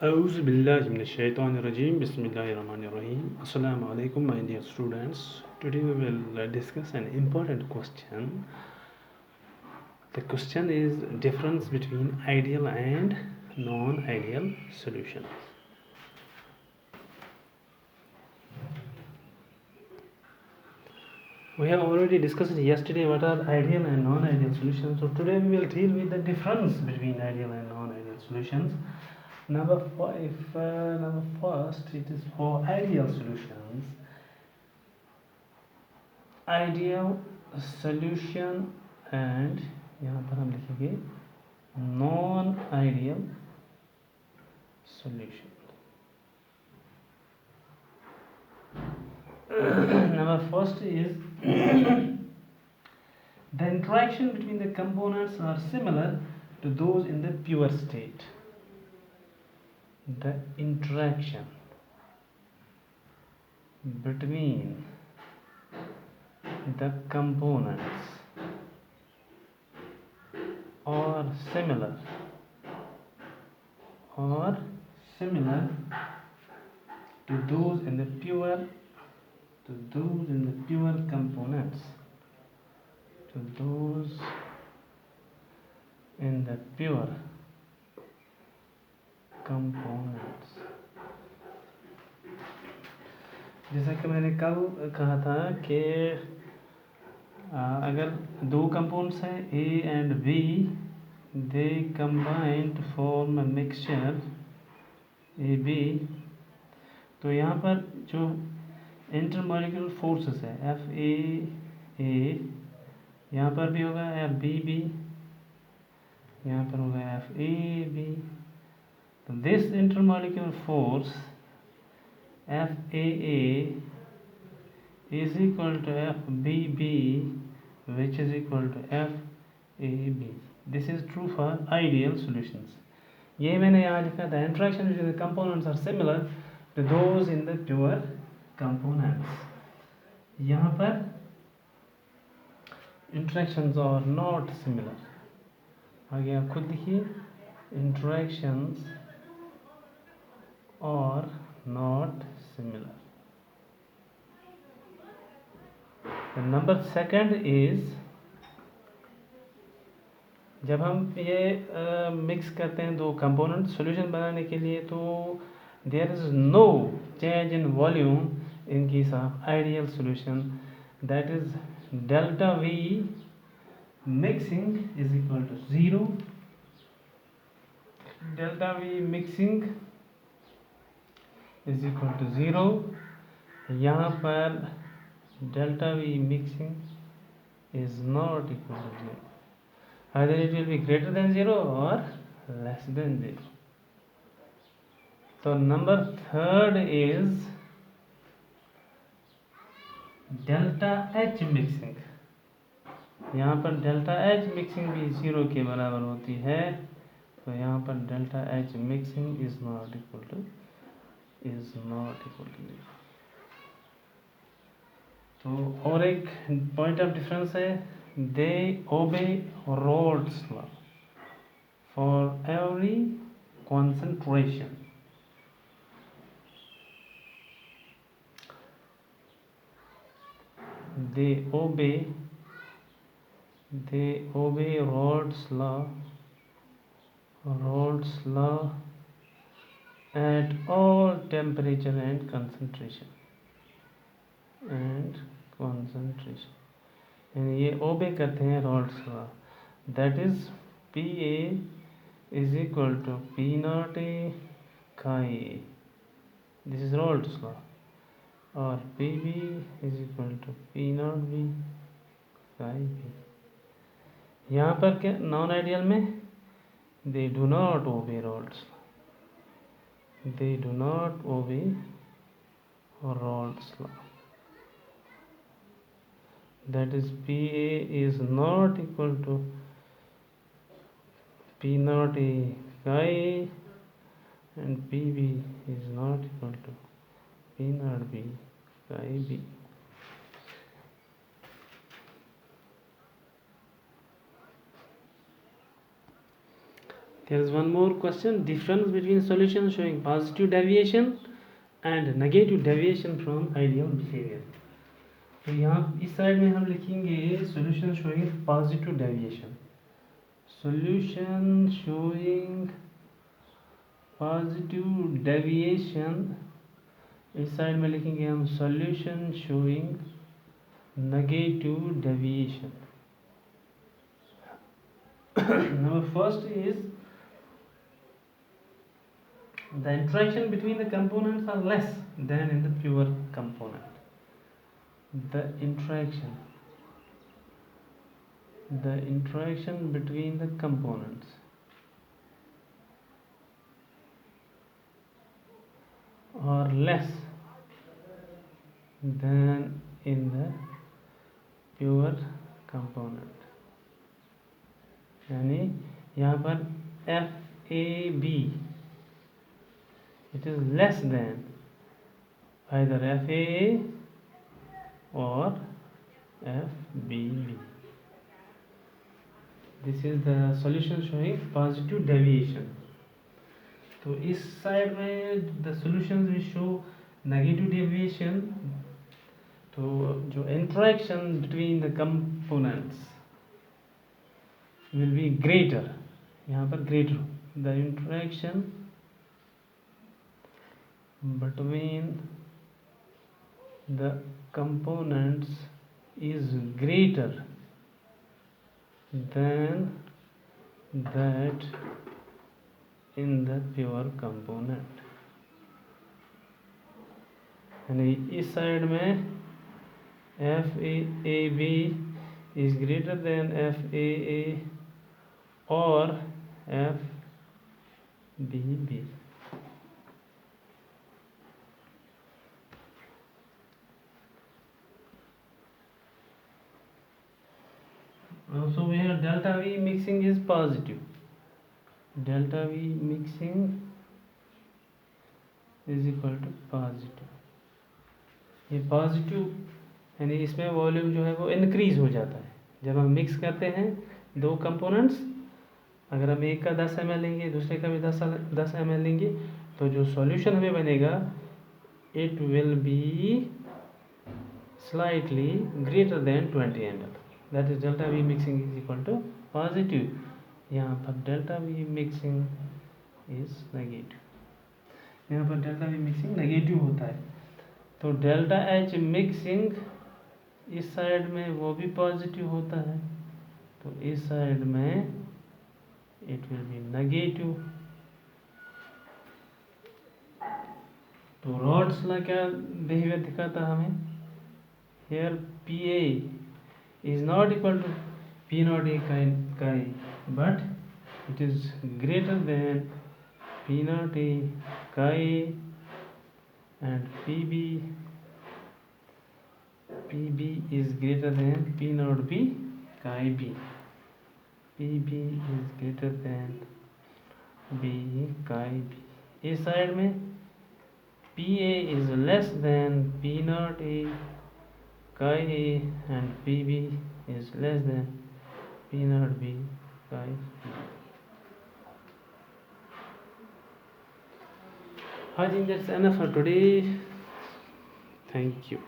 Auzu billahi minash-shaytanir-rajim. Bismillahir-rahmanir-rahim. Assalamu alaikum, my dear students. Today we will discuss an important question. The question is difference between ideal and non-ideal solution. We have already discussed yesterday what are ideal and non-ideal solutions. So today we will deal with the difference between ideal and non-ideal solutions. Number first, it is for ideal solutions. Ideal solution and यहाँ पर हम लिखेंगे non-ideal solution. Number first is the interaction between the components are similar to those in the pure state. The interaction between the components are similar to those in the pure components, to those in the pure components. जैसा कि मैंने कल कहा था कि अगर दो compounds हैं A and B, they combine to form a mixture AB, तो यहाँ पर जो इंटरमॉलिक्यूलर फोर्सेस है FA यहाँ पर भी होगा FBB, यहाँ पर होगा FAB. तो this intermolecular force FAA is equal to FBB, which is equal to FAB. This is true for ideal solutions. ये मैंने यहाँ लिखा था, interaction between the components are similar to those in the pure components. यहाँ पर interactions are not similar. आगे आप खुद लिखिए, interactions are not similar. The number second is जब हम ये मिक्स करते हैं दो कंपोनेंट सॉल्यूशन बनाने के लिए, तो there is no change in volume in case of ideal solution. That is delta V mixing is equal to 0. Delta V mixing is equal to 0. यहाँ पर delta V mixing is not equal to 0. Either it will be greater than 0 or less than 0. So number third is delta H mixing. यहाँ पर delta H mixing भी 0 के बराबर होती है, तो यहाँ पर delta H mixing is not equal to 0. तो और एक पॉइंट ऑफ डिफरेंस है, they obey Raoult's law for every concentration. They obey Rolle's law at all temperature and concentration. यानी ये ओबे करते हैं Raoult's law. That is PA is equal to P0 A का A. This is Raoult's law. और PB is equal to P0 B का B. यहाँ पर क्या नॉन आइडियल में they do not obey Raoult's law. They do not obey Raoult's law. That is PA is not equal to P0 A का A, and PB is not equal to P0 B का B. There is one more question: difference between solution showing positive deviation and negative deviation from ideal behavior. तो यहाँ इस side में हम लिखेंगे solution showing positive deviation. Solution showing positive deviation. इस side में लिखेंगे हम solution showing negative deviation. Number first is the interaction between the components are less than in the pure component. The interaction between the components are less than in the pure component. यानी यहाँ पर FAB it is less than either FAA or FBB. This is the solution showing positive deviation. तो इस side में the solutions will show negative deviation. तो जो interaction between the components will be greater. यहाँ पर greater. The interaction between the components is greater than that in the pure component. यानी इस side में FAB is greater than FAA or FBB. Also here delta V mixing is positive. Delta V mixing is equal to positive. ये positive यानी इसमें volume जो है वो increase हो जाता है जब हम मिक्स करते हैं दो कंपोनेंट्स. अगर हम एक का 10 ml लेंगे दूसरे का भी 10 ml लेंगे तो जो सॉल्यूशन हमें बनेगा it will be slightly greater than 20 ml. That is delta V mixing is equal to positive. यहाँ पर delta V mixing is negative. यहाँ पर डेल्टा वी मिक्सिंग नेगेटिव होता है. तो डेल्टा एच मिक्सिंग इस साइड में वो भी पॉजिटिव होता है तो इस साइड में इट विल बी नेगेटिव. तो रॉड्स ला क्या बिहेवियर दिखाता हमें. Here P A is not equal to P naught A का but it is greater than P naught A का and PB is greater than P naught B chi B. PB is greater than B chi B. इस side में PA is less than P naught A chi A and PB is less than P naught B chi B. I think that's enough for today. Thank you.